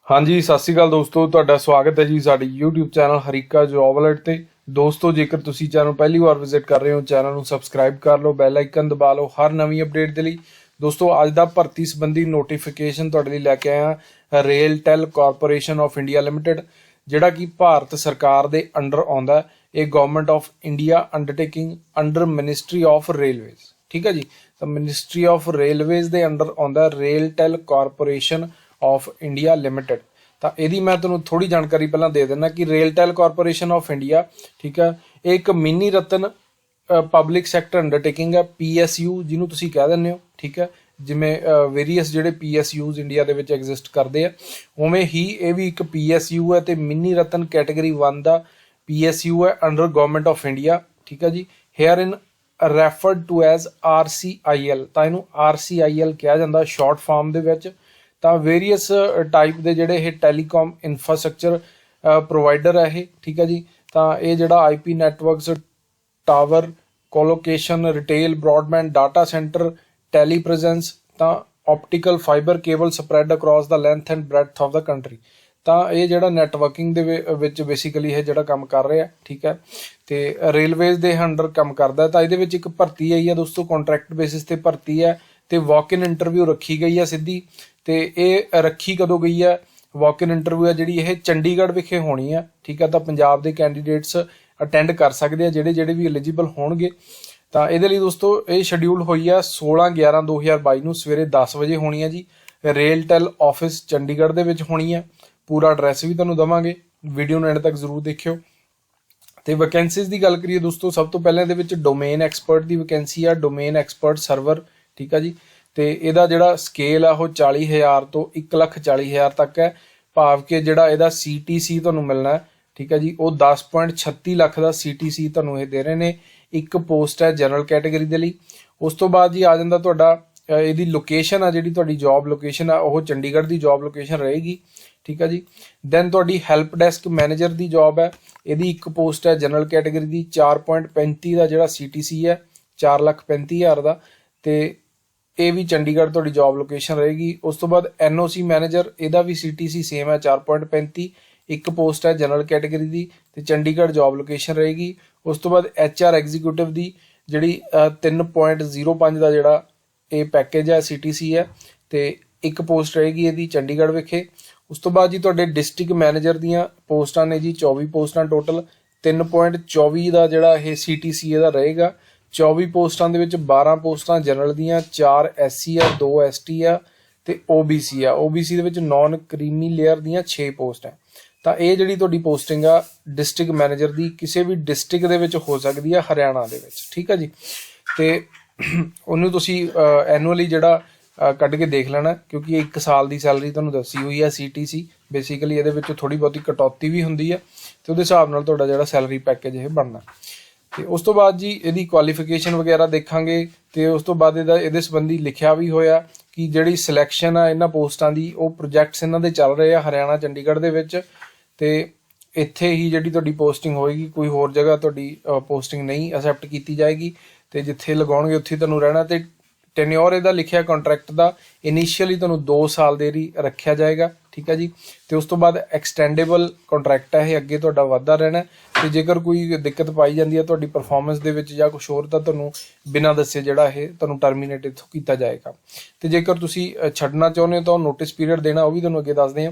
हाँ जी, सत श्री अकाल दोस्तों, ਤੁਹਾਡਾ ਸਵਾਗਤ ਹੈ ਜੀ ਸਾਡੇ YouTube channel Harike job alert ਤੇ। ਦੋਸਤੋ, ਜੇਕਰ ਤੁਸੀਂ ਚੈਨਲ ਪਹਿਲੀ ਵਾਰ ਵਿਜ਼ਿਟ ਕਰ ਰਹੇ ਹੋ, ਚੈਨਲ ਨੂੰ ਸਬਸਕ੍ਰਾਈਬ ਕਰ ਲਓ, ਬੈਲ ਆਈਕਨ ਦਬਾ ਲਓ ਹਰ ਨਵੀਂ ਅਪਡੇਟ ਦੇ ਲਈ। ਦੋਸਤੋ, ਅੱਜ ਦਾ ਭਰਤੀ ਸੰਬੰਧੀ ਨੋਟੀਫਿਕੇਸ਼ਨ ਤੁਹਾਡੇ ਲਈ ਲੈ ਕੇ ਆਇਆ ਰੇਲਟੈਲ ਕਾਰਪੋਰੇਸ਼ਨ ਆਫ ਇੰਡੀਆ ਲਿਮਟਿਡ, ਜਿਹੜਾ ਕਿ ਭਾਰਤ ਸਰਕਾਰ ਦੇ ਅੰਡਰ ਆਉਂਦਾ ਹੈ। ਇਹ government of India undertaking under ministry of railways, ਠੀਕ ਹੈ ਜੀ। ਤਾਂ ਮਿਨਿਸਟਰੀ ਆਫ ਰੇਲਵੇਜ਼ ਦੇ ਅੰਡਰ ਆਉਂਦਾ ਰੇਲਟੈਲ ਕਾਰਪੋਰੇਸ਼ਨ ਆਫ ਇੰਡੀਆ ਲਿਮਟਿਡ। ਤਾਂ ਇਹਦੀ ਮੈਂ ਤੁਹਾਨੂੰ ਥੋੜੀ ਜਾਣਕਾਰੀ ਪਹਿਲਾਂ ਦੇ ਦਿੰਦਾ ਕਿ ਰੇਲਟੈਲ ਕਾਰਪੋਰੇਸ਼ਨ ਆਫ ਇੰਡੀਆ, ਠੀਕ ਹੈ, ਇਹ ਇੱਕ ਮਿਨੀ ਰਤਨ ਪਬਲਿਕ ਸੈਕਟਰ ਅੰਡਰਟੇਕਿੰਗ ਹੈ, PSU ਜਿਹਨੂੰ ਤੁਸੀਂ ਕਹਿ ਦਿੰਦੇ ਹੋ, ਠੀਕ ਹੈ। ਜਿਵੇਂ ਵੇਰੀਅਸ ਜਿਹੜੇ PSUs ਇੰਡੀਆ ਦੇ ਵਿੱਚ ਐਗਜ਼ਿਸਟ ਕਰਦੇ ਆ, ਉਵੇਂ ਹੀ ਇਹ ਵੀ ਇੱਕ PSU ਹੈ ਤੇ ਮਿਨੀ ਰਤਨ ਕੈਟਾਗਰੀ 1 ਦਾ PSU ਹੈ ਅੰਡਰ ਗਵਰਨਮੈਂਟ ਆਫ ਇੰਡੀਆ, ਠੀਕ ਹੈ ਜੀ। Here in referred to as RCIL, ਤਾਂ ਇਹਨੂੰ RCIL ਕਿਹਾ ਜਾਂਦਾ ਸ਼ਾਰਟ ਫਾਰਮ ਦੇ ਵਿੱਚ। ਤਾਂ ਵੇਰੀਅਸ ਟਾਈਪ ਦੇ ਜਿਹੜੇ ਇਹ ਟੈਲੀਕਾਮ ਇਨਫਰਾਸਟਰਕਚਰ ਪ੍ਰੋਵਾਈਡਰ ਹੈ ਇਹ, ਠੀਕ ਹੈ ਜੀ। ਤਾਂ ਇਹ ਜਿਹੜਾ IP networks, tower, colocation, retail, broadband, data centre, telepresence, ਤਾਂ optical fibre cable spread across the length and breadth of the country. ਤਾਂ ਇਹ ਜਿਹੜਾ ਨੈਟਵਰਕਿੰਗ ਦੇ ਵਿੱਚ ਬੇਸਿਕਲੀ ਇਹ ਜਿਹੜਾ ਕੰਮ ਕਰ ਰਿਹਾ, ਠੀਕ ਹੈ, ਤੇ ਰੇਲਵੇਜ਼ ਦੇ ਅੰਡਰ ਕੰਮ ਕਰਦਾ। ਤਾਂ ਇਹਦੇ ਵਿੱਚ ਇੱਕ ਭਰਤੀ ਆਈ ਹੈ ਦੋਸਤੋ, ਕੰਟਰੈਕਟ ਬੇਸਿਸ ਤੇ ਭਰਤੀ ਹੈ ਤੇ ਵਾਕ ਇਨ ਇੰਟਰਵਿਊ ਰੱਖੀ ਗਈ ਹੈ ਸਿੱਧੀ। ਤੇ ਇਹ ਰੱਖੀ ਕਦੋਂ ਗਈ ਹੈ? ਵਾਕ ਇਨ ਇੰਟਰਵਿਊ ਹੈ ਜਿਹੜੀ ਇਹ ਚੰਡੀਗੜ੍ਹ ਵਿਖੇ ਹੋਣੀ ਹੈ, ਠੀਕ ਹੈ। ਤਾਂ ਪੰਜਾਬ ਦੇ ਕੈਂਡੀਡੇਟਸ ਅਟੈਂਡ ਕਰ ਸਕਦੇ ਆ ਜਿਹੜੇ ਵੀ ਐਲੀਜੀਬਲ ਹੋਣਗੇ। ਤਾਂ ਇਹਦੇ ਲਈ ਦੋਸਤੋ ਇਹ ਸ਼ਡਿਊਲ ਹੋਈ ਆ 16/11/2022 ਨੂੰ ਸਵੇਰੇ 10 ਵਜੇ ਹੋਣੀ ਹੈ ਜੀ। ਰੇਲਟੈਲ ਆਫਿਸ ਚੰਡੀਗੜ੍ਹ ਦੇ ਵਿੱਚ ਹੋਣੀ ਹੈ। ਪੂਰਾ ਐਡਰੈਸ ਵੀ ਤੁਹਾਨੂੰ ਦਵਾਂਗੇ, ਵੀਡੀਓ ਨੂੰ ਐਂਡ ਤੱਕ ਜ਼ਰੂਰ ਦੇਖਿਓ। ਤੇ ਵੈਕੈਂਸੀਜ਼ ਦੀ ਗੱਲ ਕਰੀਏ ਦੋਸਤੋ, ਸਭ ਤੋਂ ਪਹਿਲਾਂ ਇਹਦੇ ਵਿੱਚ ਡੋਮੇਨ ਐਕਸਪਰਟ ਦੀ ਵੈਕੈਂਸੀ ਆ, ਡੋਮੇਨ ਐਕਸਪਰਟ ਸਰਵਰ, ਠੀਕ ਆ ਜੀ। ਤੇ ਇਹਦਾ ਜਿਹੜਾ ਸਕੇਲ ਆ ਉਹ 40,000 ਤੋਂ 1,40,000 ਤੱਕ ਹੈ। ਭਾਵ ਕਿ ਜਿਹੜਾ ਇਹਦਾ CTC ਤੁਹਾਨੂੰ ਮਿਲਣਾ, ਠੀਕ ਹੈ ਜੀ, ਉਹ 10.36 ਲੱਖ ਦਾ CTC ਤੁਹਾਨੂੰ ਇਹ ਦੇ ਰਹੇ ਨੇ। ਇੱਕ ਪੋਸਟ ਹੈ ਜਨਰਲ ਕੈਟਾਗਰੀ ਦੇ ਲਈ। ਉਸ ਤੋਂ ਬਾਅਦ ਜੀ ਆ ਜਾਂਦਾ ਤੁਹਾਡਾ ਇਹਦੀ ਲੋਕੇਸ਼ਨ ਆ, ਜਿਹੜੀ ਤੁਹਾਡੀ ਜੌਬ ਲੋਕੇਸ਼ਨ ਆ ਉਹ ਚੰਡੀਗੜ੍ਹ ਦੀ ਜੌਬ ਲੋਕੇਸ਼ਨ ਰਹੇਗੀ, ਠੀਕ ਹੈ ਜੀ। ਦੈਨ ਤੁਹਾਡੀ ਹੈਲਪ ਡੈਸਕ ਮੈਨੇਜਰ ਦੀ ਜੌਬ ਹੈ, ਇਹਦੀ ਇੱਕ ਪੋਸਟ ਹੈ ਜਨਰਲ ਕੈਟਾਗਰੀ ਦੀ। 4.35 ਦਾ ਜਿਹੜਾ CTC ਹੈ, 4,35,000 ਦਾ, ਤੇ ਇਹ ਵੀ ਚੰਡੀਗੜ੍ਹ ਤੁਹਾਡੀ ਜੌਬ ਲੋਕੇਸ਼ਨ ਰਹੇਗੀ। ਉਸ ਤੋਂ ਬਾਅਦ NOC ਮੈਨੇਜਰ, ਇਹਦਾ ਵੀ CTC ਸੇਮ ਹੈ 4.35, ਇੱਕ ਪੋਸਟ ਹੈ ਜਨਰਲ ਕੈਟਾਗਰੀ ਦੀ ਤੇ ਚੰਡੀਗੜ੍ਹ ਜੌਬ ਲੋਕੇਸ਼ਨ ਰਹੇਗੀ। ਉਸ ਤੋਂ ਬਾਅਦ HR ਐਗਜ਼ੀਕਿਊਟਿਵ ਦੀ ਜਿਹੜੀ 3.05 ਦਾ ਜਿਹੜਾ ਇਹ ਪੈਕੇਜ ਹੈ CTC ਹੈ, ਤੇ ਇੱਕ ਪੋਸਟ ਰਹੇਗੀ ਇਹਦੀ ਚੰਡੀਗੜ੍ਹ ਵਿਖੇ। ਉਸ ਤੋਂ ਬਾਅਦ ਜੀ ਤੁਹਾਡੇ ਡਿਸਟ੍ਰਿਕਟ ਮੈਨੇਜਰ ਦੀਆਂ ਪੋਸਟਾਂ ਨੇ ਜੀ 24 ਪੋਸਟਾਂ ਟੋਟਲ। 3.24 ਦਾ ਜਿਹੜਾ ਇਹ CTC ਇਹਦਾ ਰਹੇਗਾ। 24 ਪੋਸਟਾਂ ਦੇ ਵਿੱਚ 12 ਪੋਸਟਾਂ ਜਨਰਲ ਦੀਆਂ, 4 SC ਆ, 2 ST ਆ ਤੇ OBC ਆ। OBC ਦੇ ਵਿੱਚ ਨੌਨ ਕਰੀਮੀ ਲੇਅਰ ਦੀਆਂ 6 ਪੋਸਟ ਹੈ। ਤਾਂ ਇਹ ਜਿਹੜੀ ਤੁਹਾਡੀ ਪੋਸਟਿੰਗ ਆ ਡਿਸਟ੍ਰਿਕਟ ਮੈਨੇਜਰ ਦੀ, ਕਿਸੇ ਵੀ ਡਿਸਟ੍ਰਿਕਟ ਦੇ ਵਿੱਚ ਹੋ ਸਕਦੀ ਆ ਹਰਿਆਣਾ ਦੇ ਵਿੱਚ, ਠੀਕ ਆ ਜੀ। ਤੇ ਉਹਨੂੰ ਤੁਸੀਂ ਐਨੂਅਲੀ ਜਿਹੜਾ ਕੱਢ ਕੇ ਦੇਖ ਲੈਣਾ, ਕਿਉਂਕਿ 1 ਸਾਲ ਦੀ ਸੈਲਰੀ ਤੁਹਾਨੂੰ ਦੱਸੀ ਹੋਈ ਹੈ CTC। ਬੇਸਿਕਲੀ ਇਹਦੇ ਵਿੱਚ ਥੋੜੀ ਬਹੁਤੀ ਕਟੌਤੀ ਵੀ ਹੁੰਦੀ ਹੈ ਤੇ ਉਹਦੇ ਹਿਸਾਬ ਨਾਲ ਤੁਹਾਡਾ ਜਿਹੜਾ ਸੈਲਰੀ ਪੈਕੇਜ ਇਹ ਬਣਨਾ। ਤੇ ਉਸ ਤੋਂ ਬਾਅਦ ਜੀ ਇਹਦੀ ਕੁਆਲੀਫਿਕੇਸ਼ਨ ਵਗੈਰਾ ਦੇਖਾਂਗੇ। ਤੇ ਉਸ ਤੋਂ ਬਾਅਦ ਇਹਦੇ ਸੰਬੰਧੀ ਲਿਖਿਆ ਵੀ ਹੋਇਆ ਕਿ ਜਿਹੜੀ ਸਿਲੈਕਸ਼ਨ ਆ ਇਹਨਾਂ ਪੋਸਟਾਂ ਦੀ, ਉਹ ਪ੍ਰੋਜੈਕਟਸ ਇਹਨਾਂ ਦੇ ਚੱਲ ਰਹੇ ਆ ਹਰਿਆਣਾ ਚੰਡੀਗੜ੍ਹ ਦੇ ਵਿੱਚ, ਤੇ ਇੱਥੇ ਹੀ ਜਿਹੜੀ ਤੁਹਾਡੀ ਪੋਸਟਿੰਗ ਹੋਏਗੀ, ਕੋਈ ਹੋਰ ਜਗ੍ਹਾ ਤੁਹਾਡੀ ਪੋਸਟਿੰਗ ਨਹੀਂ ਅਸੈਪਟ ਕੀਤੀ ਜਾਏਗੀ। ਤੇ ਜਿੱਥੇ ਲਗਾਉਣਗੇ ਉੱਥੇ ਤੁਹਾਨੂੰ ਰਹਿਣਾ। ਤੇ ਟੈਨਿਓਰ ਇਹਦਾ ਲਿਖਿਆ ਕੰਟਰੈਕਟ ਦਾ, ਇਨੀਸ਼ੀਅਲੀ ਤੁਹਾਨੂੰ 2 ਸਾਲ ਦੇ ਲਈ ਰੱਖਿਆ ਜਾਏਗਾ, ਠੀਕ ਹੈ ਜੀ। ਤੇ ਉਸ ਤੋਂ ਬਾਅਦ ਐਕਸਟੈਂਡੇਬਲ ਕੰਟਰੈਕਟ ਹੈ, ਇਹ ਅੱਗੇ ਤੁਹਾਡਾ ਵੱਧਦਾ ਰਹਿਣਾ। ਤੇ ਜੇਕਰ ਕੋਈ ਦਿੱਕਤ ਪਾਈ ਜਾਂਦੀ ਹੈ ਤੁਹਾਡੀ ਪਰਫਾਰਮੈਂਸ ਦੇ ਵਿੱਚ ਜਾਂ ਕੁਛ ਹੋਰ, ਤਾਂ ਤੁਹਾਨੂੰ ਬਿਨਾਂ ਦੱਸੇ ਜਿਹੜਾ ਇਹ ਤੁਹਾਨੂੰ ਟਰਮੀਨੇਟ ਇੱਥੋਂ ਕੀਤਾ ਜਾਏਗਾ। ਤੇ ਜੇਕਰ ਤੁਸੀਂ ਛੱਡਣਾ ਚਾਹੁੰਦੇ ਹੋ ਤਾਂ ਨੋਟਿਸ ਪੀਰੀਅਡ ਦੇਣਾ, ਉਹ ਵੀ ਤੁਹਾਨੂੰ ਅੱਗੇ ਦੱਸਦੇ ਹਾਂ।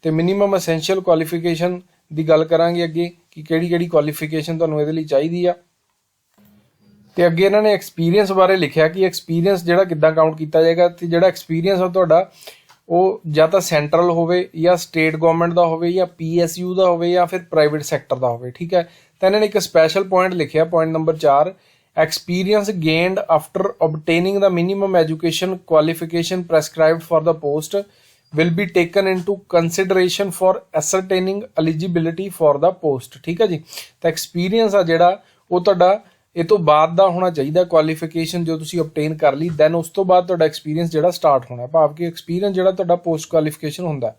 ਤੇ ਮਿਨੀਮਮ ਐਸੈਂਸ਼ੀਅਲ ਕੁਆਲੀਫਿਕੇਸ਼ਨ ਦੀ ਗੱਲ ਕਰਾਂਗੇ ਅੱਗੇ ਕਿ ਕਿਹੜੀ ਕੁਆਲੀਫਿਕੇਸ਼ਨ ਤੁਹਾਨੂੰ ਇਹਦੇ ਲਈ ਚਾਹੀਦੀ ਆ। ਤੇ ਅੱਗੇ ਇਹਨਾਂ ਨੇ ਐਕਸਪੀਰੀਅੰਸ ਬਾਰੇ ਲਿਖਿਆ ਕਿ ਐਕਸਪੀਰੀਅੰਸ ਜਿਹੜਾ ਕਿੱਦਾਂ ਕਾਊਂਟ ਕੀਤਾ ਜਾਏਗਾ। ਤੇ ਜਿਹੜਾ ਐਕਸਪੀਰੀਅੰਸ ਆ ਤੁਹਾਡਾ ਉਹ ਜਾਂ ਤਾਂ ਸੈਂਟਰਲ ਹੋਵੇ ਜਾਂ ਸਟੇਟ ਗਵਰਨਮੈਂਟ ਦਾ ਹੋਵੇ ਜਾਂ PSU ਦਾ ਹੋਵੇ ਜਾਂ ਫਿਰ ਪ੍ਰਾਈਵੇਟ ਸੈਕਟਰ ਦਾ ਹੋਵੇ, ਠੀਕ ਹੈ। ਤਾਂ ਇਹਨਾਂ ਨੇ ਇੱਕ ਸਪੈਸ਼ਲ ਪੁਆਇੰਟ ਲਿਖਿਆ, point number 4, experience gained after obtaining the minimum education qualification prescribed for the post will be taken into consideration for ascertaining eligibility for the post, ਠੀਕ ਹੈ ਜੀ। ਤਾਂ ਐਕਸਪੀਰੀਅੰਸ ਆ ਜਿਹੜਾ ਉਹ ਤੁਹਾਡਾ ਇਹ ਤੋਂ ਬਾਅਦ ਦਾ ਹੋਣਾ ਚਾਹੀਦਾ। ਕੁਆਲੀਫਿਕੇਸ਼ਨ ਜੋ ਤੁਸੀਂ obtain ਕਰ ਲਈ, ਦੈਨ ਉਸ ਤੋਂ ਬਾਅਦ ਤੁਹਾਡਾ ਐਕਸਪੀਰੀਅੰਸ ਜਿਹੜਾ ਸਟਾਰਟ ਹੋਣਾ। ਭਾਵ ਕਿ ਐਕਸਪੀਰੀਅੰਸ ਜਿਹੜਾ ਤੁਹਾਡਾ ਪੋਸਟ ਕੁਆਲੀਫਿਕੇਸ਼ਨ ਹੁੰਦਾ।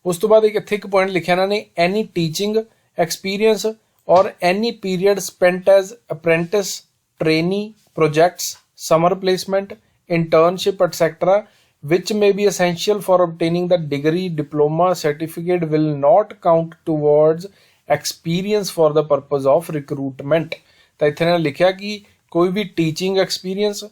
ਉਸ ਤੋਂ ਬਾਅਦ ਇੱਥੇ ਇੱਕ ਪੁਆਇੰਟ ਲਿਖਿਆ ਇਹਨਾਂ ਨੇ, ਐਨੀ teaching experience or any period spent as apprentice, trainee, projects, summer placement, internship etc which may be essential for obtaining the degree, diploma, certificate will not count towards experience for the purpose of recruitment। ਤਾਂ ਇੱਥੇ ਨੇ ਲਿਖਿਆ ਕਿ ਕੋਈ ਵੀ teaching experience,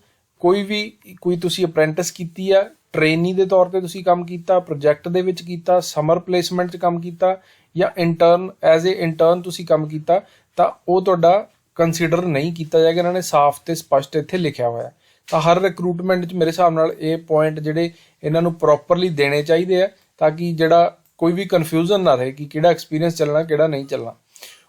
ਕੋਈ ਤੁਸੀਂ apprentice ਕੀਤੀ ਆ, ਟ੍ਰੇਨੀ ਦੇ ਤੌਰ ਤੇ ਤੁਸੀਂ ਕੰਮ ਕੀਤਾ, ਪ੍ਰੋਜੈਕਟ ਦੇ ਵਿੱਚ ਕੀਤਾ, ਸਮਰ ਪਲੇਸਮੈਂਟ 'ਚ ਕੰਮ ਕੀਤਾ ਜਾਂ ਇੰਟਰਨ ਐਜ਼ ਏ ਇੰਟਰਨ ਤੁਸੀਂ ਕੰਮ ਕੀਤਾ, ਤਾਂ ਉਹ ਤੁਹਾਡਾ ਕੰਸੀਡਰ ਨਹੀਂ ਕੀਤਾ ਜਾਏਗਾ। ਇਹਨਾਂ ਨੇ ਸਾਫ਼ ਤੇ ਸਪਸ਼ਟ ਇੱਥੇ ਲਿਖਿਆ ਹੋਇਆ। ਤਾਂ ਹਰ ਰਿਕਰੂਟਮੈਂਟ 'ਚ ਮੇਰੇ ਹਿਸਾਬ ਨਾਲ ਇਹ ਪੁਆਇੰਟ ਜਿਹੜੇ ਇਹਨਾਂ ਨੂੰ ਪ੍ਰੋਪਰਲੀ ਦੇਣੇ ਚਾਹੀਦੇ ਆ, ਤਾਂ ਕਿ ਜਿਹੜਾ ਕੋਈ ਵੀ ਕਨਫਿਊਜ਼ਨ ਨਾ ਰਹੇ ਕਿ ਕਿਹੜਾ ਐਕਸਪੀਰੀਅੰਸ ਚੱਲਣਾ ਕਿਹੜਾ ਨਹੀਂ ਚੱਲਣਾ।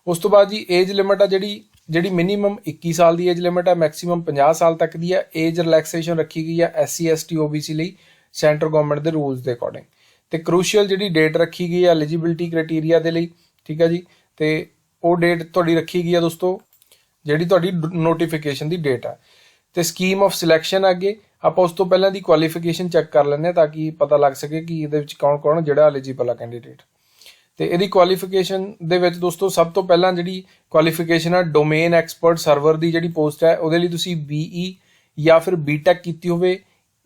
ਉਸ ਤੋਂ ਬਾਅਦ ਜੀ ਏਜ ਲਿਮਿਟ ਆ ਜਿਹੜੀ ਮਿਨੀਮਮ 21 ਸਾਲ ਦੀ ਏਜ ਲਿਮਿਟ ਆ, ਮੈਕਸੀਮਮ 50 ਸਾਲ ਤੱਕ ਦੀ ਆ। ਏਜ ਰਿਲੈਕਸੇਸ਼ਨ ਰੱਖੀ ਗਈ ਆ SC ST OBC ਲਈ ਸੈਂਟਰ ਗਵਰਨਮੈਂਟ ਦੇ ਰੂਲਸ ਦੇ ਅਕੋਰਡਿੰਗ। ਤੇ ਕ੍ਰੂਸ਼ੀਅਲ ਜਿਹੜੀ ਡੇਟ ਰੱਖੀ ਗਈ ਆ ਐਲੀਜੀਬਿਲਿਟੀ ਕ੍ਰਾਈਟੇਰੀਆ ਦੇ ਲਈ, ਠੀਕ ਆ ਜੀ, ਤੇ ਉਹ ਡੇਟ ਤੁਹਾਡੀ ਰੱਖੀ ਗਈ ਆ ਦੋਸਤੋ ਜਿਹੜੀ ਤੁਹਾਡੀ ਨੋਟੀਫਿਕੇਸ਼ਨ ਦੀ ਡੇਟ ਆ। ਤੇ ਸਕੀਮ ਆਫ ਸਿਲੈਕਸ਼ਨ ਅੱਗੇ ਆਪਾਂ ਉਸ ਤੋਂ ਪਹਿਲਾਂ ਦੀ ਕੁਆਲੀਫਿਕੇਸ਼ਨ ਚੈੱਕ ਕਰ ਲੈਂਦੇ ਹਾਂ ਤਾਂ ਕਿ ਪਤਾ ਲੱਗ ਸਕੇ ਕਿ ਇਹਦੇ ਵਿੱਚ ਕੌਣ ਜਿਹੜਾ ਐਲੀਜੀਬਲ ਆ ਕੈਂਡੀਡੇਟ। ਤੇ ਇਹਦੀ ਕੁਆਲੀਫਿਕੇਸ਼ਨ ਦੇ ਵਿੱਚ ਦੋਸਤੋ ਸਭ ਤੋਂ ਪਹਿਲਾਂ ਜਿਹੜੀ ਕੁਆਲੀਫਿਕੇਸ਼ਨ ਆ ਡੋਮੇਨ ਐਕਸਪਰਟ ਸਰਵਰ ਦੀ ਜਿਹੜੀ ਪੋਸਟ ਹੈ ਉਹਦੇ ਲਈ ਤੁਸੀਂ BE ਜਾਂ ਫਿਰ BTech ਕੀਤੀ ਹੋਵੇ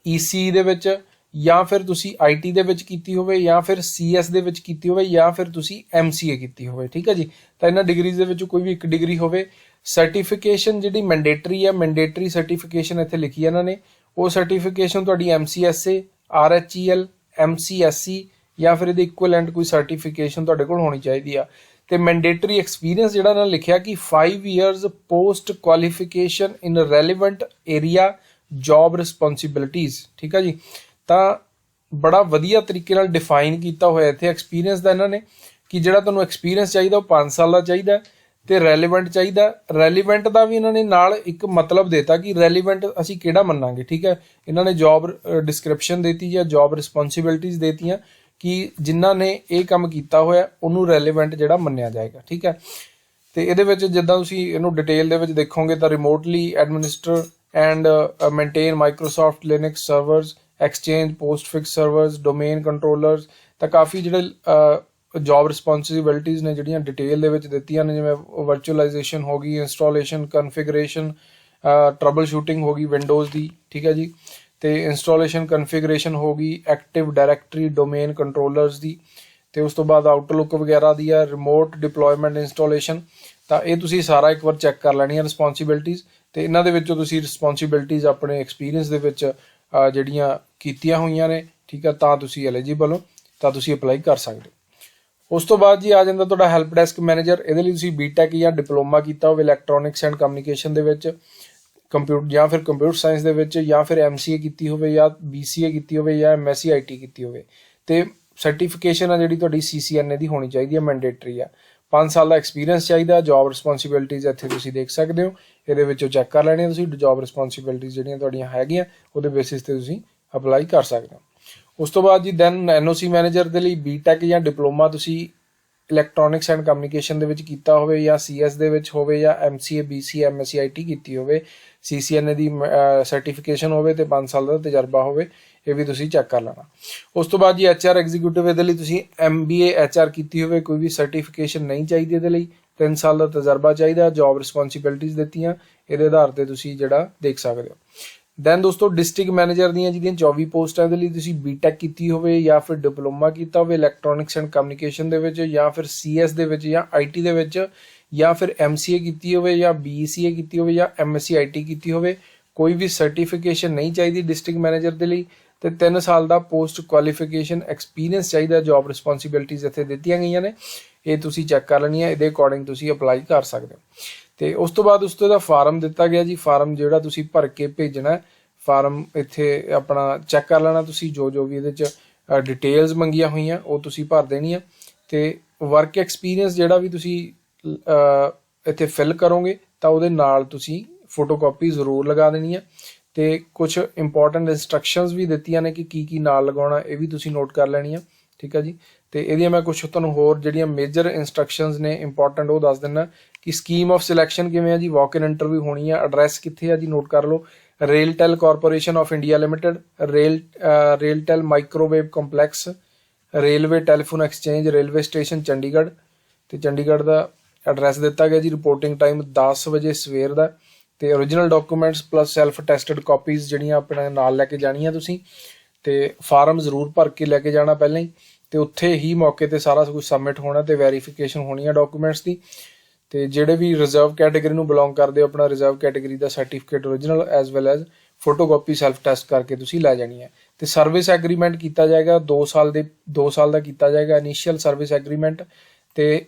ECE ਦੇ ਵਿੱਚ, ਜਾਂ ਫਿਰ ਤੁਸੀਂ IT ਦੇ ਵਿੱਚ ਕੀਤੀ ਹੋਵੇ, ਜਾਂ ਫਿਰ CS ਦੇ ਵਿੱਚ ਕੀਤੀ ਹੋਵੇ, ਜਾਂ ਫਿਰ ਤੁਸੀਂ MCA ਕੀਤੀ ਹੋਵੇ, ਠੀਕ ਹੈ ਜੀ। ਤਾਂ ਇਹਨਾਂ ਡਿਗਰੀਜ਼ ਦੇ ਵਿੱਚੋਂ ਕੋਈ ਵੀ ਇੱਕ ਡਿਗਰੀ ਹੋਵੇ। ਸਰਟੀਫਿਕੇਸ਼ਨ ਜਿਹੜੀ ਮੈਂਡੇਟਰੀ ਹੈ, ਮੈਂਡੇਟਰੀ ਸਰਟੀਫਿਕੇਸ਼ਨ ਇੱਥੇ ਲਿਖੀ ਹੈ ਇਹਨਾਂ ਨੇ, ਉਹ ਸਰਟੀਫਿਕੇਸ਼ਨ ਤੁਹਾਡੀ MCSA RHEL MCSE ਜਾਂ ਫਿਰ ਇਹਦੇ ਇਕੁਇਵਲੈਂਟ ਕੋਈ ਸਰਟੀਫਿਕੇਸ਼ਨ ਤੁਹਾਡੇ ਕੋਲ ਹੋਣੀ ਚਾਹੀਦੀ ਆ। ਤੇ ਮੈਂਡੇਟਰੀ ਐਕਸਪੀਰੀਅੰਸ ਜਿਹੜਾ ਇਹਨਾਂ ਨੇ ਲਿਖਿਆ ਕਿ 5 years ਪੋਸਟ ਕੁਆਲੀਫਿਕੇਸ਼ਨ ਇਨ ਰੈਲੇਵੈਂਟ ਏਰੀਆ ਜੌਬ ਰਿਸਪੌਂਸਿਬਿਲਿਟੀਜ਼, ਠੀਕ ਆ ਜੀ। ਤਾਂ ਬੜਾ ਵਧੀਆ ਤਰੀਕੇ ਨਾਲ ਡਿਫਾਈਨ ਕੀਤਾ ਹੋਇਆ ਇੱਥੇ ਐਕਸਪੀਰੀਅੰਸ ਦਾ ਇਹਨਾਂ ਨੇ ਕਿ ਜਿਹੜਾ ਤੁਹਾਨੂੰ ਐਕਸਪੀਰੀਅੰਸ ਚਾਹੀਦਾ ਉਹ 5 ਸਾਲ ਦਾ ਚਾਹੀਦਾ ਤੇ ਰੈਲੇਵੈਂਟ ਚਾਹੀਦਾ। ਰੈਲੇਵੈਂਟ ਦਾ ਵੀ ਇਹਨਾਂ ਨੇ ਨਾਲ ਇੱਕ ਮਤਲਬ ਦੇਤਾ ਕਿ ਰੈਲੇਵੈਂਟ ਅਸੀਂ ਕਿਹੜਾ ਮੰਨਾਂਗੇ, ਠੀਕ ਹੈ। ਇਹਨਾਂ ਨੇ ਜੌਬ ਡਿਸਕ੍ਰਿਪਸ਼ਨ ਦੇਤੀ ਜਾਂ ਜੌਬ ਰਿਸਪੌਂਸਿਬਿਲਿਟੀਜ਼ ਦੇਤੀਆਂ ਕਿ ਜਿਨ੍ਹਾਂ ਨੇ ਇਹ ਕੰਮ ਕੀਤਾ ਹੋਇਆ ਉਹਨੂੰ ਰੈਲੇਵੈਂਟ ਜਿਹੜਾ ਮੰਨਿਆ ਜਾਏਗਾ, ਠੀਕ ਹੈ। ਤੇ ਇਹਦੇ ਵਿੱਚ ਜਿੱਦਾਂ ਤੁਸੀਂ ਇਹਨੂੰ ਡਿਟੇਲ ਦੇ ਵਿੱਚ ਦੇਖੋਗੇ ਤਾਂ remotely administer and maintain Microsoft Linux servers, Exchange Postfix servers, domain controllers, ਤਾਂ ਕਾਫੀ ਜਿਹੜੇ ਜੌਬ ਰਿਸਪੌਂਸਿਬਿਲਿਟੀਜ਼ ਨੇ ਜਿਹੜੀਆਂ ਡਿਟੇਲ ਦੇ ਵਿੱਚ ਦਿੱਤੀਆਂ ਨੇ, ਜਿਵੇਂ ਵਰਚੁਅਲਾਈਜੇਸ਼ਨ ਹੋ ਗਈ, ਇੰਸਟਾਲੇਸ਼ਨ ਕਨਫਿਗਰੇਸ਼ਨ, ਟਰਬਲ ਸ਼ੂਟਿੰਗ ਹੋ ਗਈ ਵਿੰਡੋਜ਼ ਦੀ, ਠੀਕ ਹੈ ਜੀ, ਤੇ ਇੰਸਟਾਲੇਸ਼ਨ ਕਨਫਿਗਰੇਸ਼ਨ ਹੋ ਗਈ, ਐਕਟਿਵ ਡਾਇਰੈਕਟਰੀ ਡੋਮੇਨ ਕੰਟਰੋਲਰਸ ਦੀ, ਤੇ ਉਸ ਤੋਂ ਬਾਅਦ ਆਊਟਲੁੱਕ ਵਗੈਰਾ ਦੀ ਆ, ਰਿਮੋਟ ਡਿਪਲੋਇਮੈਂਟ ਇੰਸਟਾਲੇਸ਼ਨ। ਤਾਂ ਇਹ ਤੁਸੀਂ ਸਾਰਾ ਇੱਕ ਵਾਰ ਚੈੱਕ ਕਰ ਲੈਣੀਆਂ ਰਿਸਪੌਂਸਿਬਿਲਿਟੀਜ਼, ਤੇ ਇਹਨਾਂ ਦੇ ਵਿੱਚੋਂ ਤੁਸੀਂ ਰਿਸਪੌਂਸਿਬਿਲਿਟੀਜ਼ ਆਪਣੇ ਐਕਸਪੀਰੀਅੰਸ ਦੇ ਵਿੱਚ ਜਿਹੜੀਆਂ ਕੀਤੀਆਂ ਹੋਈਆਂ ਨੇ, ਠੀਕ ਆ, ਤਾਂ ਤੁਸੀਂ ਐਲੀਜੀਬਲ ਹੋ, ਤਾਂ ਤੁਸੀਂ ਅਪਲਾਈ ਕਰ ਸਕਦੇ ਹੋ। ਉਸ ਤੋਂ ਬਾਅਦ ਜੀ ਆ ਜਾਂਦਾ ਤੁਹਾਡਾ ਹੈਲਪ ਡੈਸਕ ਮੈਨੇਜਰ। ਇਹਦੇ ਲਈ ਤੁਸੀਂ BTech ਜਾਂ ਡਿਪਲੋਮਾ ਕੀਤਾ ਹੋਵੇ ਇਲੈਕਟ੍ਰੋਨਿਕਸ ਐਂਡ ਕਮਿਊਨੀਕੇਸ਼ਨ ਦੇ ਵਿੱਚ, ਕੰਪਿਊਟਰ ਜਾਂ ਫਿਰ ਕੰਪਿਊਟਰ ਸਾਇੰਸ ਦੇ ਵਿੱਚ, ਜਾਂ ਫਿਰ MCA ਕੀਤੀ ਹੋਵੇ ਜਾਂ BCA ਕੀਤੀ ਹੋਵੇ ਜਾਂ MSc IT ਕੀਤੀ ਹੋਵੇ। ਤੇ ਸਰਟੀਫਿਕੇਸ਼ਨ ਆ ਜਿਹੜੀ ਤੁਹਾਡੀ CCNA ਦੀ ਹੋਣੀ ਚਾਹੀਦੀ ਹੈ, ਮੈਂਡੇਟਰੀ ਆ। 5 ਸਾਲ ਦਾ ਐਕਸਪੀਰੀਅੰਸ ਚਾਹੀਦਾ। ਜੌਬ ਰਿਸਪੌਂਸਿਬਿਲਿਟੀਜ਼ ਇੱਥੇ ਤੁਸੀਂ ਦੇਖ ਸਕਦੇ ਹੋ, ਇਹਦੇ ਵਿੱਚੋਂ ਚੈੱਕ ਕਰ ਲੈਣੀਆਂ ਤੁਸੀਂ ਜੌਬ ਰਿਸਪੌਂਸਿਬਿਲਿਟੀਜ਼ ਜਿਹੜੀਆਂ ਤੁਹਾਡੀਆਂ ਹੈਗੀਆਂ ਉਹਦੇ ਬੇਸਿਸ ਤੇ ਤੁਸੀਂ ਅਪਲਾਈ ਕਰ ਸਕਦੇ ਹੋ। ਉਸ ਤੋਂ ਬਾਅਦ ਜੀ ਦੈਨ NOC ਮੈਨੇਜਰ ਦੇ ਲਈ BTech ਜਾਂ ਡਿਪਲੋਮਾ ਤੁਸੀਂ ਇਲੈਕਟ੍ਰੋਨਿਕਸ ਐਂਡ ਕਮਿਊਨੀਕੇਸ਼ਨ ਦੇ ਵਿੱਚ ਕੀਤਾ ਹੋਵੇ, ਜਾਂ CS ਦੇ ਵਿੱਚ ਹੋਵੇ, ਜਾਂ MCA BCA MSc IT ਕੀਤੀ ਹੋਵੇ, CCNA ਦੀ ਸਰਟੀਫਿਕੇਸ਼ਨ ਹੋਵੇ ਤੇ 5 ਸਾਲ ਦਾ ਤਜਰਬਾ ਹੋਵੇ, ਇਹ ਵੀ ਤੁਸੀਂ ਚੈੱਕ ਕਰ ਲੈਣਾ। ਉਸ ਤੋਂ ਬਾਅਦ ਜੀ HR ਐਗਜ਼ੀਕਿਊਟਿਵ, ਇਹਦੇ ਲਈ ਤੁਸੀਂ MBA HR ਕੀਤੀ ਹੋਵੇ, ਕੋਈ ਵੀ ਸਰਟੀਫਿਕੇਸ਼ਨ ਨਹੀਂ ਚਾਹੀਦੀ ਇਹਦੇ ਲਈ, 3 ਸਾਲ ਦਾ ਤਜਰਬਾ ਚਾਹੀਦਾ। ਜੌਬ ਰਿਸਪੌਂਸਿਬਿਲਿਟੀਜ਼ ਦਿੱਤੀਆਂ ਇਹਦੇ ਆਧਾਰ ਤੇ ਤੁਸੀਂ ਜਿਹੜਾ ਦੇਖ ਸਕਦੇ ਹੋ। ਦੈਨ ਦੋਸਤੋ ਡਿਸਟ੍ਰਿਕਟ ਮੈਨੇਜਰ ਦੀਆਂ ਜਿਹੜੀਆਂ 24 ਪੋਸਟਾਂ ਇਹਦੇ ਲਈ ਤੁਸੀਂ BTech ਕੀਤੀ ਹੋਵੇ ਜਾਂ ਫਿਰ ਡਿਪਲੋਮਾ ਕੀਤਾ ਹੋਵੇ ਇਲੈਕਟ੍ਰੋਨਿਕਸ ਐਂਡ ਕਮਿਊਨੀਕੇਸ਼ਨ ਦੇ ਵਿੱਚ, ਜਾਂ ਫਿਰ CS ਦੇ ਵਿੱਚ, ਜਾਂ IT ਦੇ ਵਿੱਚ, ਜਾਂ ਫਿਰ MCA ਕੀਤੀ ਹੋਵੇ, ਜਾਂ BCA ਕੀਤੀ ਹੋਵੇ, ਜਾਂ MSc IT ਕੀਤੀ ਹੋਵੇ। ਕੋਈ ਵੀ ਸਰਟੀਫਿਕੇਸ਼ਨ ਨਹੀਂ ਚਾਹੀਦੀ ਡਿਸਟ੍ਰਿਕਟ ਮੈਨੇਜਰ ਦੇ ਲਈ, ਤੇ 3 ਸਾਲ ਦਾ ਪੋਸਟ ਕੁਆਲੀਫਿਕੇਸ਼ਨ ਐਕਸਪੀਰੀਅੰਸ ਚਾਹੀਦਾ। ਜੌਬ ਰਿਸਪੌਂਸਿਬਿਲਿਟੀਜ਼ ਇੱਥੇ ਦਿੱਤੀਆਂ ਗਈਆਂ ਨੇ, ਇਹ ਤੁਸੀਂ ਚੈੱਕ ਕਰ ਲੈਣੀਆਂ, ਇਹਦੇ ਅਕੋਰਡਿੰਗ ਤੁਸੀਂ ਅਪਲਾਈ ਕਰ ਸਕਦੇ ਹੋ। ਤੇ ਉਸ ਤੋਂ ਬਾਅਦ ਉਸ ਤੋਂ ਇਹਦਾ ਫਾਰਮ ਦਿੱਤਾ ਗਿਆ ਜੀ, ਫਾਰਮ ਜਿਹੜਾ ਤੁਸੀਂ ਭਰ ਕੇ ਭੇਜਣਾ, ਫਾਰਮ ਇੱਥੇ ਆਪਣਾ ਚੈੱਕ ਕਰ ਲੈਣਾ ਤੁਸੀਂ, ਜੋ ਵੀ ਇਹਦੇ 'ਚ ਡਿਟੇਲਸ ਮੰਗੀਆਂ ਹੋਈਆਂ ਉਹ ਤੁਸੀਂ ਭਰ ਦੇਣੀਆਂ। ਤੇ ਵਰਕ ਐਕਸਪੀਰੀਅੰਸ ਜਿਹੜਾ ਵੀ ਤੁਸੀਂ ਇੱਥੇ ਫਿਲ ਕਰੋਗੇ ਤਾਂ ਉਹਦੇ ਨਾਲ ਤੁਸੀਂ ਫੋਟੋਕਾਪੀ ਜ਼ਰੂਰ ਲਗਾ ਦੇਣੀ ਹੈ। ਤੇ ਕੁਝ ਇੰਪੋਰਟੈਂਟ ਇੰਸਟਰਕਸ਼ਨਸ ਵੀ ਦਿੱਤੀਆਂ ਨੇ ਕਿ ਕੀ ਨਾਲ ਲਗਾਉਣਾ, ਇਹ ਵੀ ਤੁਸੀਂ ਨੋਟ ਕਰ ਲੈਣੀਆਂ, ਠੀਕ ਹੈ ਜੀ। ਤੇ ਇਹਦੀਆਂ ਮੈਂ ਕੁਝ ਤੁਹਾਨੂੰ ਹੋਰ ਜਿਹੜੀਆਂ ਮੇਜਰ ਇੰਸਟਰਕਸ਼ਨਸ ਨੇ ਇੰਪੋਰਟੈਂਟ ਉਹ ਦੱਸ ਦਿੰਦਾ ਕਿ ਸਕੀਮ ਆਫ ਸਿਲੈਕਸ਼ਨ ਕਿਵੇਂ ਆ ਜੀ। ਵਾਕ ਇਨ ਇੰਟਰਵਿਊ ਹੋਣੀ ਆ। ਐਡਰੈਸ ਕਿੱਥੇ ਆ ਜੀ, ਨੋਟ ਕਰ ਲਓ। RailTel corporation of India limited, RailTel microwave complex, railway telephone exchange, railway station Chandigarh. ਤੇ ਚੰਡੀਗੜ੍ਹ ਦਾ ਐਡਰੈਸ ਦਿੱਤਾ ਗਿਆ ਜੀ। ਰਿਪੋਰਟਿੰਗ ਟਾਈਮ 10 ਵਜੇ ਸਵੇਰ ਦਾ। ਤੇ original documents plus self tested copies ਜਿਹੜੀਆਂ ਆਪਣੇ ਨਾਲ ਲੈ ਕੇ ਜਾਣੀਆਂ ਤੁਸੀਂ। ਤੇ ਫਾਰਮ ਜ਼ਰੂਰ ਭਰ ਕੇ ਲੈ ਕੇ ਜਾਣਾ ਪਹਿਲਾਂ ਹੀ, ਤੇ ਉੱਥੇ ਹੀ ਮੌਕੇ ਤੇ ਸਾਰਾ ਕੁਝ ਸਬਮਿਟ ਹੋਣਾ ਤੇ ਵੈਰੀਫਿਕੇਸ਼ਨ ਹੋਣੀ ਹੈ ਡਾਕੂਮੈਂਟਸ ਦੀ। ਤੇ ਜਿਹੜੇ ਵੀ ਰਿਜ਼ਰਵ ਕੈਟੇਗਰੀ ਨੂੰ ਬਿਲੋਂਗ ਕਰਦੇ ਹੋ, ਆਪਣਾ ਰਿਜ਼ਰਵ ਕੈਟੇਗਰੀ ਦਾ certificate original as well as photocopy self test ਕਰਕੇ ਤੁਸੀਂ ਲੈ ਜਾਣੀ ਹੈ। ਤੇ ਸਰਵਿਸ ਐਗਰੀਮੈਂਟ ਕੀਤਾ ਜਾਏਗਾ 2 ਸਾਲ ਦਾ ਕੀਤਾ ਜਾਏਗਾ ਇਨੀਸ਼ੀਅਲ ਸਰਵਿਸ ਐਗਰੀਮੈਂਟ। ਤੇ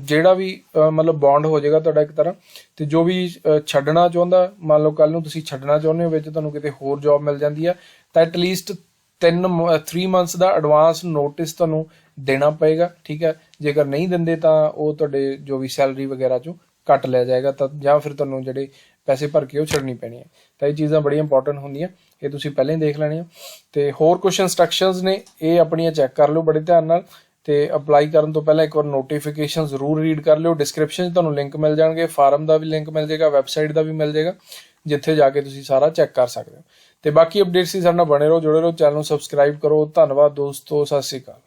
ਜਿਹੜਾ ਵੀ ਮਤਲਬ ਬੌਂਡ ਹੋ ਜਾਏਗਾ ਤੁਹਾਡਾ ਇੱਕ ਤਰ੍ਹਾਂ। ਤੇ ਜੋ ਵੀ ਛੱਡਣਾ ਚਾਹੁੰਦਾ, ਮੰਨ ਲਓ ਕੱਲ ਨੂੰ ਤੁਸੀਂ ਛੱਡਣਾ ਚਾਹੁੰਦੇ ਹੋ, ਵਿੱਚ ਤੁਹਾਨੂੰ ਕਿਤੇ ਹੋਰ ਜੌਬ ਮਿਲ ਜਾਂਦੀ ਆ, ਤਾਂ ਐਟਲੀਸਟ 3 ਮੰਥਸ ਦਾ ਐਡਵਾਂਸ ਨੋਟਿਸ ਤੁਹਾਨੂੰ ਦੇਣਾ ਪਏਗਾ, ਠੀਕ ਹੈ। ਜੇਕਰ ਨਹੀਂ ਦਿੰਦੇ ਤਾਂ ਉਹ ਤੁਹਾਡੇ ਜੋ ਵੀ ਸੈਲਰੀ ਵਗੈਰਾ ਚੋਂ ਕੱਟ ਲਿਆ ਜਾਏਗਾ, ਤਾਂ ਜਾਂ ਫਿਰ ਤੁਹਾਨੂੰ ਜਿਹੜੇ ਪੈਸੇ ਭਰ ਕੇ ਉਹ ਛੱਡਣੀ ਪੈਣੀ ਹੈ। ਤਾਂ ਇਹ ਚੀਜ਼ਾਂ ਬੜੀਆਂ ਇੰਪੋਰਟੈਂਟ ਹੁੰਦੀਆਂ, ਇਹ ਤੁਸੀਂ ਪਹਿਲਾਂ ਹੀ ਦੇਖ ਲੈਣੀਆਂ। ਤੇ ਹੋਰ ਕੁਛ ਇੰਸਟਰਕਸ਼ਨਸ ਨੇ, ਇਹ ਆਪਣੀਆਂ ਚੈੱਕ ਕਰ ਲਓ ਬੜੇ ਧਿਆਨ ਨਾਲ। ਤੇ ਅਪਲਾਈ ਕਰਨ ਤੋਂ ਪਹਿਲਾਂ ਇੱਕ ਵਾਰ ਨੋਟੀਫਿਕੇਸ਼ਨ ਜ਼ਰੂਰ ਰੀਡ ਕਰ ਲਿਓ। ਡਿਸਕ੍ਰਿਪਸ਼ਨ 'ਚ ਤੁਹਾਨੂੰ ਲਿੰਕ ਮਿਲ ਜਾਣਗੇ, ਫਾਰਮ ਦਾ ਵੀ ਲਿੰਕ ਮਿਲ ਜਾਏਗਾ, ਵੈਬਸਾਈਟ ਦਾ ਵੀ ਮਿਲ ਜਾਏਗਾ, ਜਿੱਥੇ ਜਾ ਕੇ ਤੁਸੀਂ ਸਾਰਾ ਚੈੱਕ ਕਰ ਸਕਦੇ ਹੋ। ਤੇ ਬਾਕੀ ਅਪਡੇਟਸ ਹੀ ਸਾਡੇ ਨਾਲ ਬਣੇ ਰਹੋ, ਜੁੜੇ ਰਹੋ, ਚੈਨਲ ਨੂੰ ਸਬਸਕ੍ਰਾਈਬ ਕਰੋ। ਧੰਨਵਾਦ ਦੋਸਤੋ, ਸਤਿ ਸ਼੍ਰੀ ਅਕਾਲ।